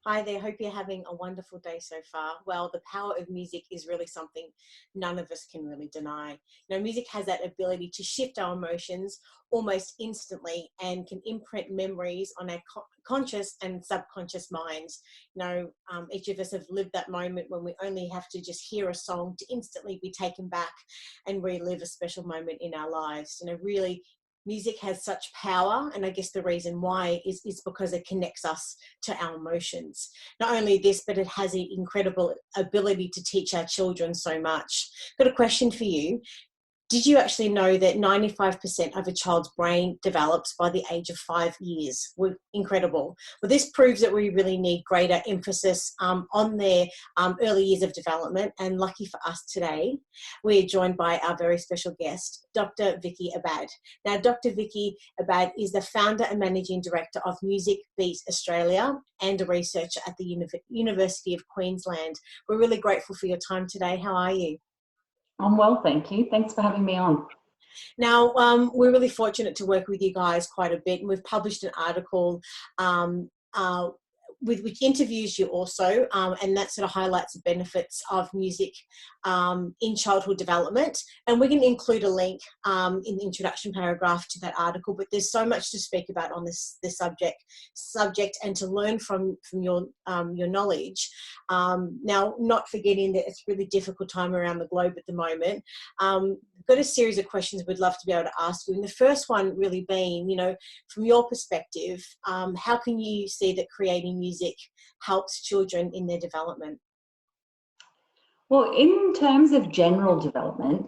Hi there, hope you're having a wonderful day so far. Well, the power of music is really something none of us can really deny. Music has that ability to shift our emotions almost instantly and can imprint memories on our conscious and subconscious minds. Each of us have lived that moment when we only have to just hear a song to instantly be taken back and relive a special moment in our lives. Really, music has such power, and I guess the reason why is because it connects us to our emotions. Not only this, but it has an incredible ability to teach our children so much. Got a question for you. Did you actually know that 95% of a child's brain develops by the age of 5 years? Incredible. Well, this proves that we really need greater emphasis on their early years of development. And lucky for us today, we're joined by our very special guest, Dr. Vicky Abad. Now, Dr. Vicky Abad is the founder and managing director of Music Beat Australia and a researcher at the University of Queensland. We're really grateful for your time today. How are you? I'm well, thank you. Thanks for having me on. Now, we're really fortunate to work with you guys quite a bit, and we've published an article which interviews you also, and that sort of highlights the benefits of music in childhood development. And we're going to include a link in the introduction paragraph to that article, but there's so much to speak about on this subject and to learn from your knowledge. Now, not forgetting that it's a really difficult time around the globe at the moment. We've got a series of questions we'd love to be able to ask you. And the first one really being, from your perspective, how can you see that creating music helps children in their development? Well, in terms of general development,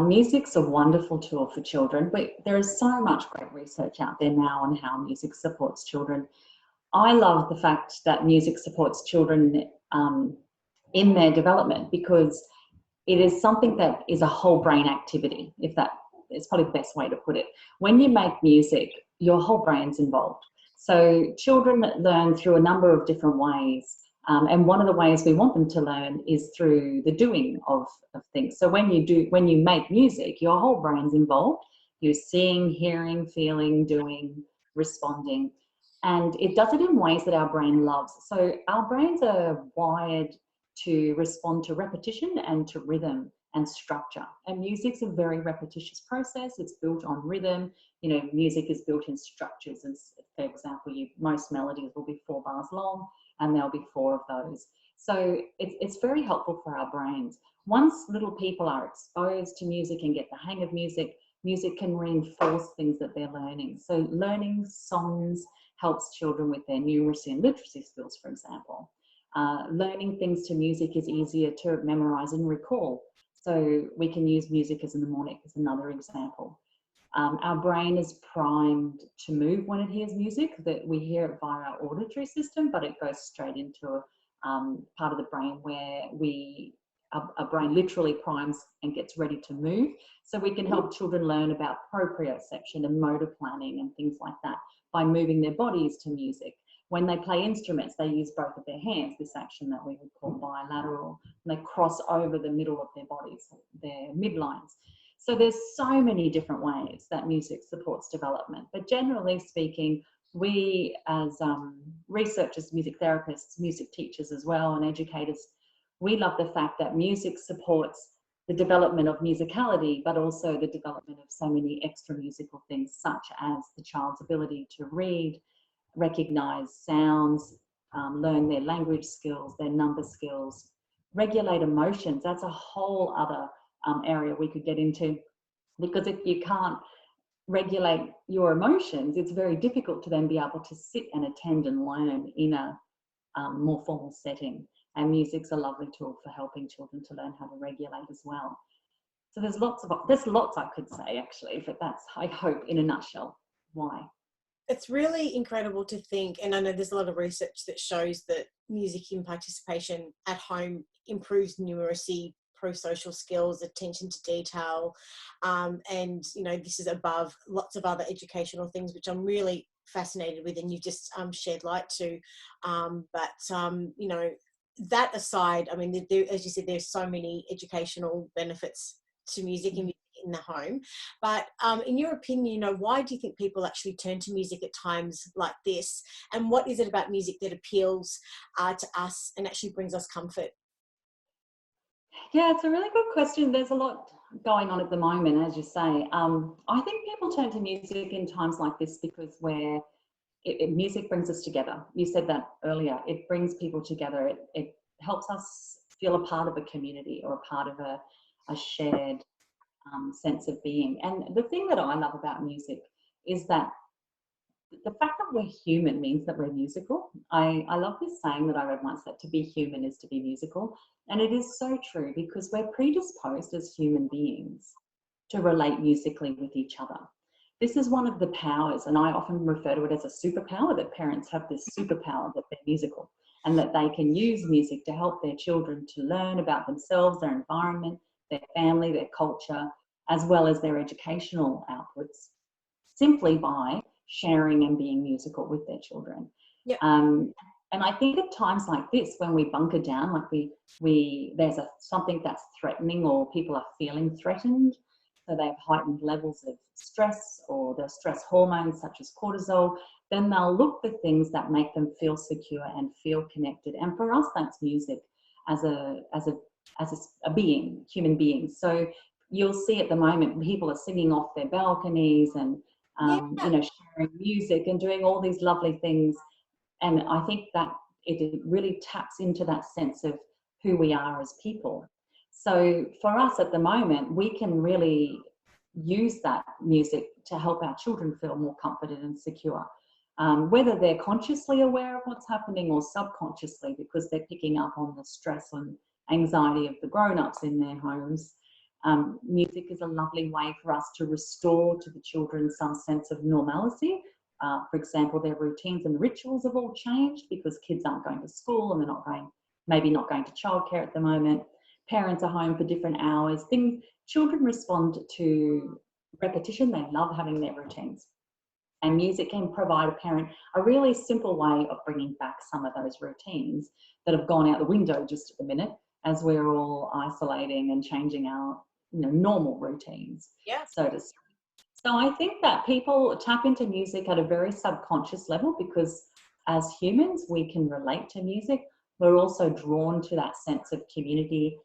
music's a wonderful tool for children, but there is so much great research out there now on how music supports children. I love the fact that music supports children in their development because it is something that is a whole brain activity, if that is probably the best way to put it. When you make music, your whole brain's involved. So children learn through a number of different ways. And one of the ways we want them to learn is through the doing of things. So when you make music, your whole brain's involved. You're seeing, hearing, feeling, doing, responding. And it does it in ways that our brain loves. So our brains are wired to respond to repetition and to rhythm and structure. And music's a very repetitious process. It's built on rhythm. Music is built in structures. And for example, most melodies will be 4 bars long, and there'll be 4 of those. So it's very helpful for our brains. Once little people are exposed to music and get the hang of music, music can reinforce things that they're learning. So learning songs helps children with their numeracy and literacy skills, for example. Learning things to music is easier to memorize and recall. So we can use music as a mnemonic as another example. Our brain is primed to move when it hears music, that we hear it via our auditory system, but it goes straight into a part of the brain where our brain literally primes and gets ready to move. So we can help children learn about proprioception and motor planning and things like that by moving their bodies to music. When they play instruments, they use both of their hands, this action that we would call bilateral, and they cross over the middle of their bodies, their midlines. So there's so many different ways that music supports development. But generally speaking, we as researchers, music therapists, music teachers as well, and educators, we love the fact that music supports the development of musicality, but also the development of so many extra musical things, such as the child's ability to read, recognize sounds, learn their language skills, their number skills, regulate emotions. That's a whole other area we could get into, because if you can't regulate your emotions, it's very difficult to then be able to sit and attend and learn in a more formal setting. And music's a lovely tool for helping children to learn how to regulate as well. So there's lots I could say actually, but that's, I hope, in a nutshell, why. It's really incredible to think, and I know there's a lot of research that shows that music in participation at home improves numeracy, prosocial skills, attention to detail, and this is above lots of other educational things, which I'm really fascinated with, and you just shed light to. That aside, I mean, as you said, there's so many educational benefits to music and music in the home. But in your opinion, you know, why do you think people actually turn to music at times like this? And what is it about music that appeals to us and actually brings us comfort? Yeah, it's a really good question. There's a lot going on at the moment, as you say. I think people turn to music in times like this because music brings us together. You said that earlier. It brings people together. It helps us feel a part of a community or a part of a shared sense of being. And the thing that I love about music is that the fact that we're human means that we're musical. I love this saying that I read once, that to be human is to be musical. And it is so true, because we're predisposed as human beings to relate musically with each other. This is one of the powers, and I often refer to it as a superpower, that parents have this superpower that they're musical, and that they can use music to help their children to learn about themselves, their environment, their family, their culture, as well as their educational outputs, simply by sharing and being musical with their children. Yep. And I think at times like this, when we bunker down, like there's something that's threatening, or people are feeling threatened, so they have heightened levels of stress, or the stress hormones such as cortisol, then they'll look for things that make them feel secure and feel connected. And for us, that's music as a being, human beings. So you'll see at the moment people are singing off their balconies and you know, sharing music and doing all these lovely things. And I think that it really taps into that sense of who we are as people. So for us at the moment, we can really use that music to help our children feel more comforted and secure, whether they're consciously aware of what's happening or subconsciously, because they're picking up on the stress and anxiety of the grown-ups in their homes. Music is a lovely way for us to restore to the children some sense of normalcy. For example, their routines and rituals have all changed because kids aren't going to school, and they're maybe not going to childcare at the moment. Parents are home for different hours. Children respond to repetition. They love having their routines. And music can provide a parent a really simple way of bringing back some of those routines that have gone out the window just at the minute, as we're all isolating and changing our normal routines, so to speak. So I think that people tap into music at a very subconscious level, because as humans, we can relate to music. We're also drawn to that sense of community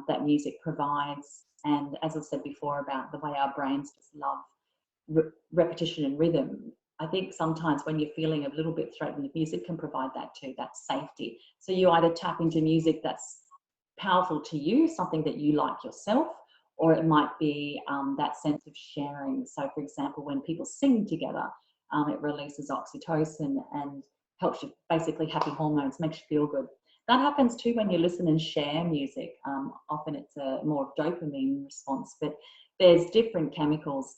that music provides. And as I said before about the way our brains just love repetition and rhythm, I think sometimes when you're feeling a little bit threatened, music can provide that too, that safety. So you either tap into music that's powerful to you, something that you like yourself, or it might be that sense of sharing. So for example, when people sing together, it releases oxytocin and helps you, basically happy hormones, makes you feel good. That happens too when you listen and share music. Often it's a more dopamine response, but there's different chemicals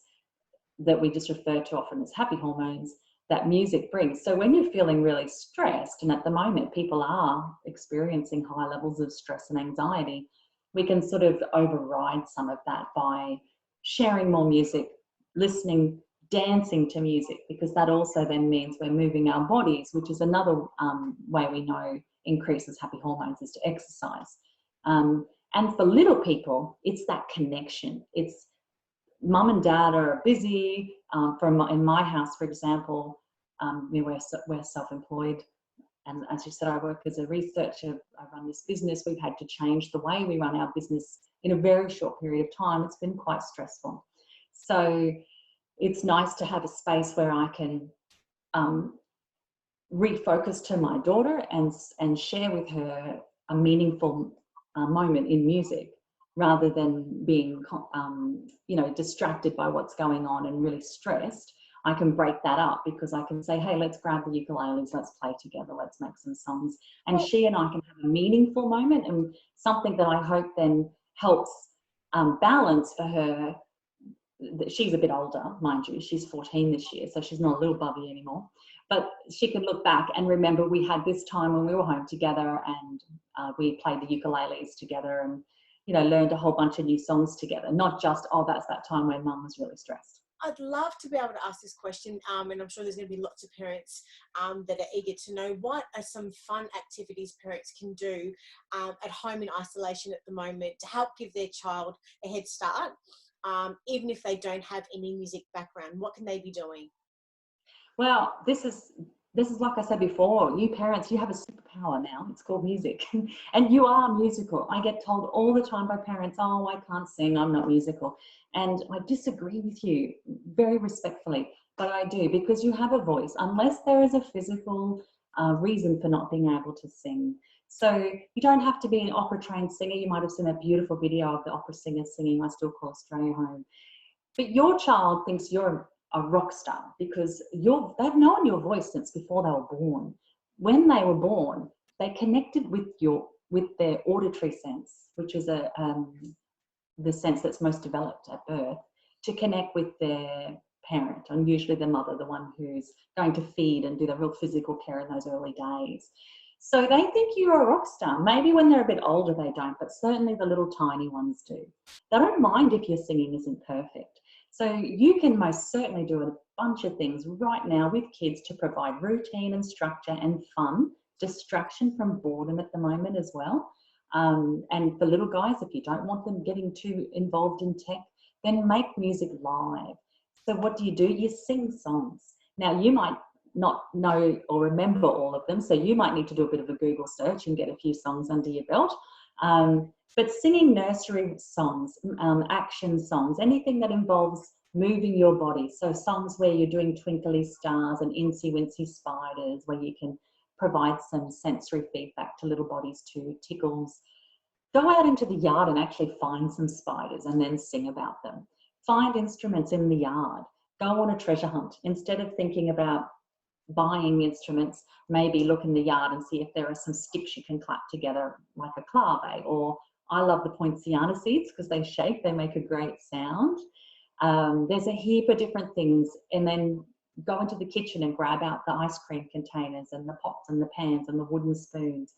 that we just refer to often as happy hormones that music brings. So when you're feeling really stressed, and at the moment people are experiencing high levels of stress and anxiety, we can sort of override some of that by sharing more music, listening, dancing to music, because that also then means we're moving our bodies, which is another way we know increases happy hormones, is to exercise. And for little people, it's that connection. It's mum and dad are busy. In my house, for example, we're self-employed. And as you said, I work as a researcher. I run this business. We've had to change the way we run our business in a very short period of time. It's been quite stressful. So it's nice to have a space where I can refocus to my daughter and share with her a meaningful moment in music, rather than being distracted by what's going on and really stressed. I can break that up, because I can say, hey, let's grab the ukuleles, let's play together, let's make some songs. And she and I can have a meaningful moment, and something that I hope then helps balance for her. She's a bit older, mind you, she's 14 this year, so she's not a little bubby anymore. But she can look back and remember we had this time when we were home together, and we played the ukuleles together, and learned a whole bunch of new songs together, not just, oh, that's that time when mum was really stressed. I'd love to be able to ask this question, and I'm sure there's going to be lots of parents that are eager to know, what are some fun activities parents can do at home in isolation at the moment to help give their child a head start even if they don't have any music background? What can they be doing? Well, this is like I said before, you parents, you have a superpower now. It's called music. And you are musical. I get told all the time by parents, oh, I can't sing, I'm not musical. And I disagree with you very respectfully, but I do, because you have a voice, unless there is a physical reason for not being able to sing. So you don't have to be an opera trained singer. You might have seen a beautiful video of the opera singer singing I Still Call Australia Home. But your child thinks you're a rock star because they've known your voice since before they were born. When they were born, they connected with their auditory sense, which is the sense that's most developed at birth, to connect with their parent, and usually the mother, the one who's going to feed and do the real physical care in those early days. So they think you're a rock star. Maybe when they're a bit older they don't, but certainly the little tiny ones do. They don't mind if your singing isn't perfect. So you can most certainly do a bunch of things right now with kids to provide routine and structure and fun, distraction from boredom at the moment as well. And for little guys, if you don't want them getting too involved in tech, then make music live. So what do? You sing songs. Now you might not know or remember all of them, so you might need to do a bit of a Google search and get a few songs under your belt. But singing nursery songs, action songs, anything that involves moving your body. So songs where you're doing twinkly stars and incy wincy spiders, where you can provide some sensory feedback to little bodies too, tickles. Go out into the yard and actually find some spiders and then sing about them. Find instruments in the yard. Go on a treasure hunt. Instead of thinking about buying instruments, maybe look in the yard and see if there are some sticks you can clap together like a clave. Or I love the poinciana seeds because they shake, they make a great sound. There's a heap of different things. And then go into the kitchen and grab out the ice cream containers and the pots and the pans and the wooden spoons.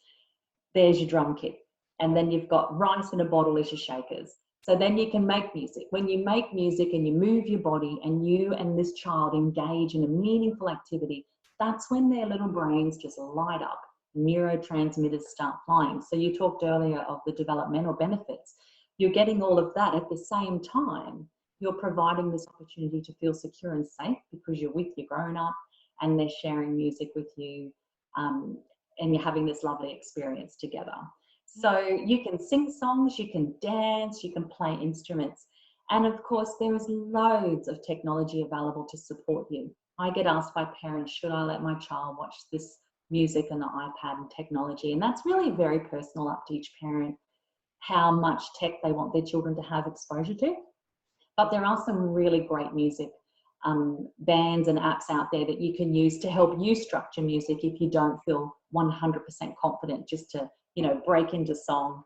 There's your drum kit. And then you've got rice in a bottle as your shakers. So then you can make music. When you make music and you move your body and you and this child engage in a meaningful activity, that's when their little brains just light up. Neurotransmitters start flying. So you talked earlier of the developmental benefits. You're getting all of that at the same time. You're providing this opportunity to feel secure and safe because you're with your grown-up and they're sharing music with you, and you're having this lovely experience together. So you can sing songs, you can dance, you can play instruments. And of course, there is loads of technology available to support you. I get asked by parents, should I let my child watch this music on the iPad and technology? And that's really very personal, up to each parent, how much tech they want their children to have exposure to. But there are some really great music bands and apps out there that you can use to help you structure music if you don't feel 100% confident just to, break into song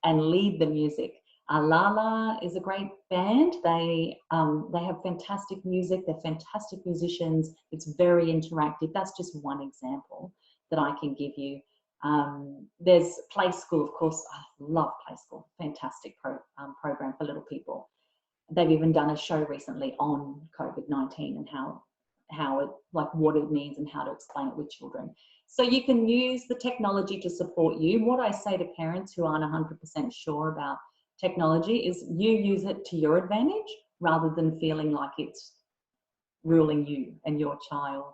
and lead the music. Lala is a great band. They have fantastic music. They're fantastic musicians. It's very interactive. That's just one example that I can give you. There's Play School, of course. I love Play School. Fantastic program for little people. They've even done a show recently on COVID-19 and how it, like what it means and how to explain it with children. So you can use the technology to support you. What I say to parents who aren't 100% sure about technology is you use it to your advantage rather than feeling like it's ruling you and your child.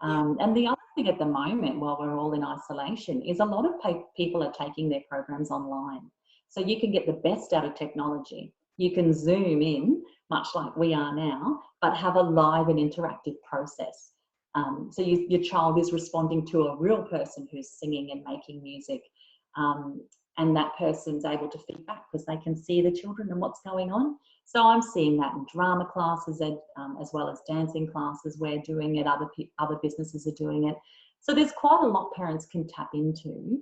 And the other thing at the moment, while we're all in isolation, is a lot of people are taking their programs online. So you can get the best out of technology. You can Zoom in, much like we are now, but have a live and interactive process. So your child is responding to a real person who's singing and making music, and that person's able to feedback because they can see the children and what's going on. So I'm seeing that in drama classes as well as dancing classes. We're doing it, other businesses are doing it. So there's quite a lot parents can tap into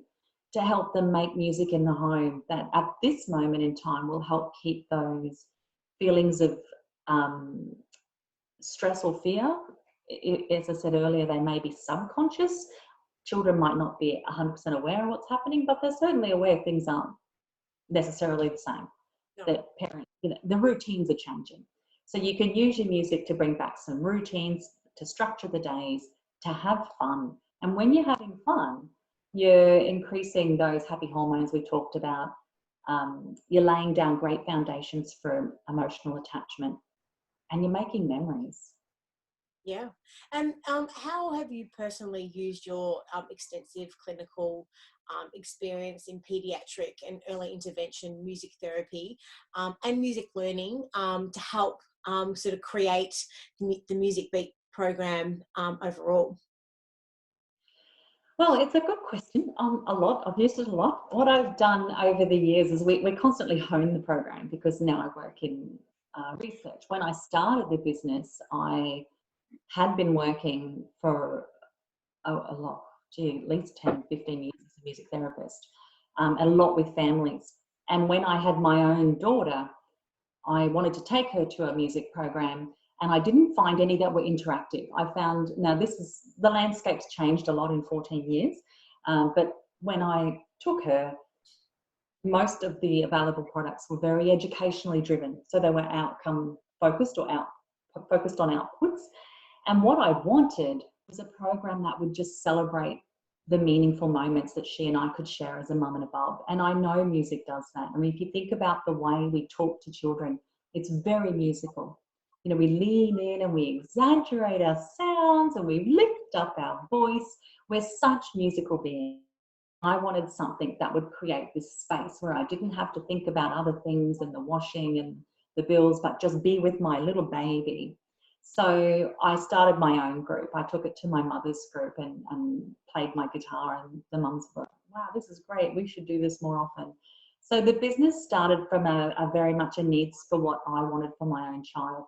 to help them make music in the home that at this moment in time will help keep those feelings of stress or fear. As I said earlier, they may be subconscious. Children might not be 100% aware of what's happening, but they're certainly aware things aren't necessarily the same. No. That parents, the routines are changing. So you can use your music to bring back some routines, to structure the days, to have fun. And when you're having fun, you're increasing those happy hormones we talked about. You're laying down great foundations for emotional attachment, and you're making memories. Yeah. And how have you personally used your extensive clinical experience in pediatric and early intervention music therapy and music learning to help sort of create the Music Beat program overall? Well, it's a good question. A lot. I've used it a lot. What I've done over the years is we constantly hone the program, because now I work in research. When I started the business, I had been working for a lot, at least 10, 15 years as a music therapist, a lot with families. And when I had my own daughter, I wanted to take her to a music program, and I didn't find any that were interactive. I found, now the landscape's changed a lot in 14 years, but when I took her, most of the available products were very educationally driven. So they were outcome focused or focused on outputs. And what I wanted was a program that would just celebrate the meaningful moments that she and I could share as a mum and a bub. And I know music does that. I mean, if you think about the way we talk to children, it's very musical. You know, we lean in and we exaggerate our sounds and we lift up our voice. We're such musical beings. I wanted something that would create this space where I didn't have to think about other things and the washing and the bills, but just be with my little baby. So I started my own group. I took it to my mother's group and played my guitar, and the mums were, wow, this is great. We should do this more often. So the business started from a very much a needs for what I wanted for my own child.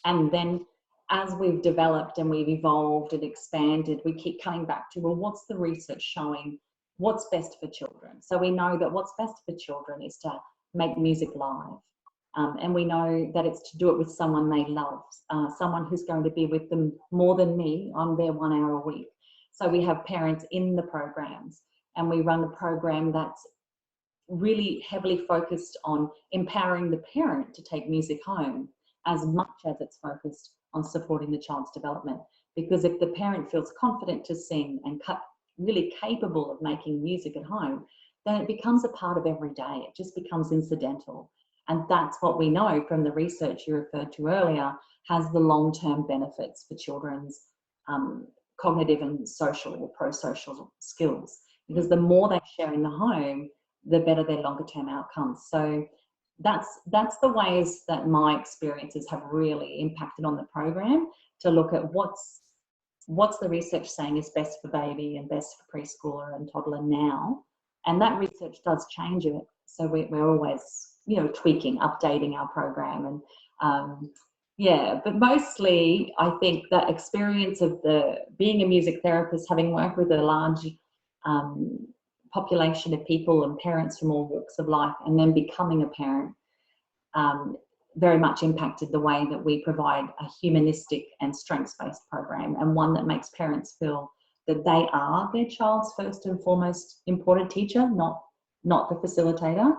And then as we've developed and we've evolved and expanded, we keep coming back to, well, what's the research showing? What's best for children? So we know that what's best for children is to make music live. And we know that it's to do it with someone they love, someone who's going to be with them more than me. I'm there 1 hour a week. So we have parents in the programs, and we run a program that's really heavily focused on empowering the parent to take music home, as much as it's focused on supporting the child's development. Because if the parent feels confident to sing and really capable of making music at home, then it becomes a part of every day. It just becomes incidental. And that's what we know from the research you referred to earlier has the long-term benefits for children's cognitive and social or prosocial skills. Because the more they share in the home, the better their longer-term outcomes. So that's the ways that my experiences have really impacted on the program, to look at what's the research saying is best for baby and best for preschooler and toddler now. And that research does change it. So we're always, you know, tweaking, updating our program. And yeah, but mostly I think that experience of being a music therapist, having worked with a large population of people and parents from all walks of life, and then becoming a parent, very much impacted the way that we provide a humanistic and strengths-based program, and one that makes parents feel that they are their child's first and foremost important teacher, not the facilitator.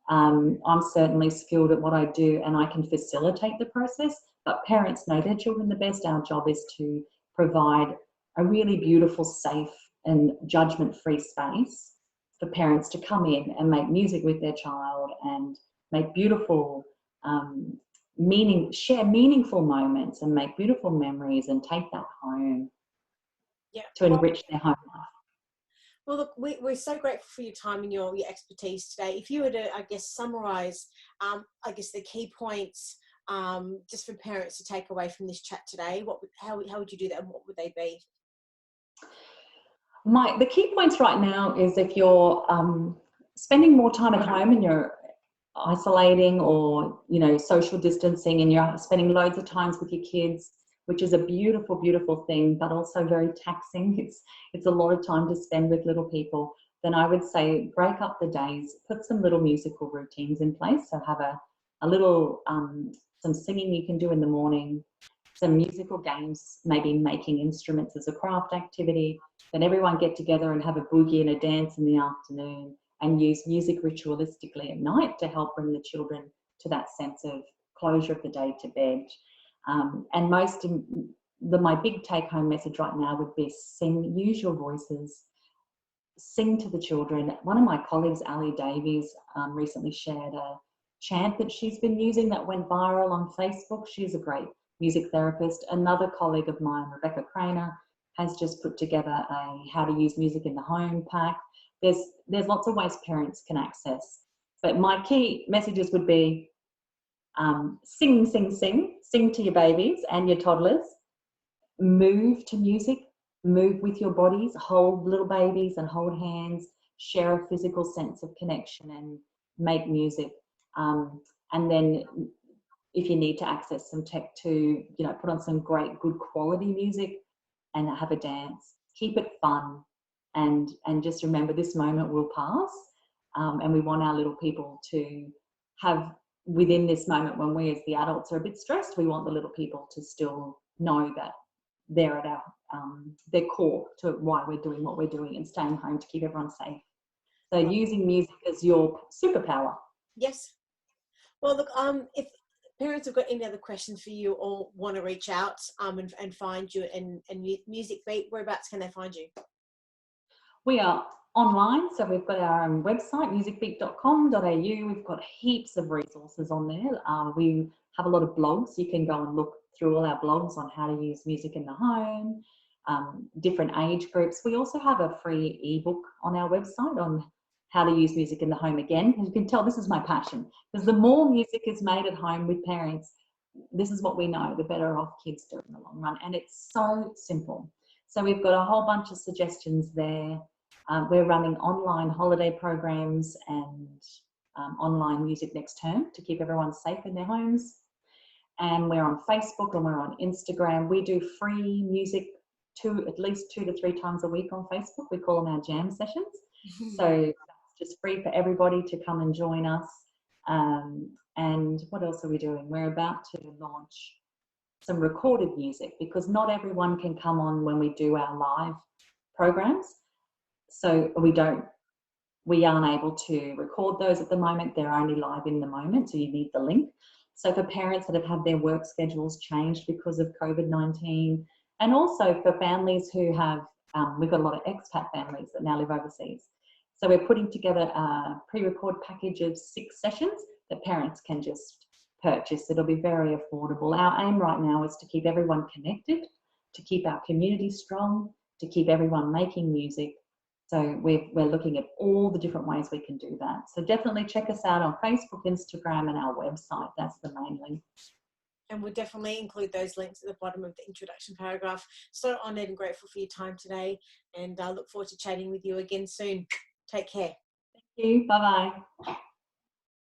I'm certainly skilled at what I do and I can facilitate the process, but parents know their children the best. Our job is to provide a really beautiful, safe and judgment-free space for parents to come in and make music with their child and make beautiful share meaningful moments and make beautiful memories and take that home to enrich their home life. Well, look, we're so grateful for your time and your expertise today. If you were to, I guess, summarise, I guess, the key points just for parents to take away from this chat today, how would you do that, and what would they be? The key points right now is, if you're spending more time at home and you're isolating or, you know, social distancing, and you're spending loads of times with your kids, which is a beautiful, beautiful thing, but also very taxing. It's a lot of time to spend with little people. Then I would say break up the days, put some little musical routines in place. So have a little, some singing you can do in the morning, some musical games, maybe making instruments as a craft activity. Then everyone get together and have a boogie and a dance in the afternoon, and use music ritualistically at night to help bring the children to that sense of closure of the day to bed. And my big take-home message right now would be use your voices. sing to the children. One of my colleagues, Ali Davies, recently shared a chant that she's been using that went viral on Facebook. She's a great music therapist. Another colleague of mine, Rebecca Craner, has just put together a how to use music in the home pack. There's lots of ways parents can access. But my key messages would be sing, sing, sing. Sing to your babies and your toddlers. Move to music. Move with your bodies. Hold little babies and hold hands. Share a physical sense of connection and make music. And then if you need to access some tech to, put on some great, good quality music and have a dance. Keep it fun, and just remember this moment will pass. And we want our little people to have, within this moment when we as the adults are a bit stressed, we want the little people to still know that they're at our their core to why we're doing what we're doing and staying home to keep everyone safe. So using music as your superpower. Yes. Well, look, if parents have got any other questions for you or want to reach out and find you and Music Beat, whereabouts can they find you? We are online, so we've got our website, musicbeat.com.au. We've got heaps of resources on there. We have a lot of blogs. You can go and look through all our blogs on how to use music in the home, different age groups. We also have a free ebook on our website on how to use music in the home again. As you can tell, this is my passion, because the more music is made at home with parents, this is what we know, the better off kids do in the long run. And it's so simple. So we've got a whole bunch of suggestions there. We're running online holiday programs and online music next term to keep everyone safe in their homes. And we're on Facebook and we're on Instagram. We do free music at least 2 to 3 times a week on Facebook. We call them our jam sessions. So that's just free for everybody to come and join us. And what else are we doing? We're about to launch some recorded music, because not everyone can come on when we do our live programs. So we aren't able to record those at the moment. They're only live in the moment, so you need the link. So for parents that have had their work schedules changed because of COVID-19, and also for families who have, we've got a lot of expat families that now live overseas. So we're putting together a pre-record package of 6 sessions that parents can just purchase. It'll be very affordable. Our aim right now is to keep everyone connected, to keep our community strong, to keep everyone making music. So we're looking at all the different ways we can do that. So definitely check us out on Facebook, Instagram, and our website. That's the main link. And we'll definitely include those links at the bottom of the introduction paragraph. So honoured and grateful for your time today, and I look forward to chatting with you again soon. Take care. Thank you. Bye-bye.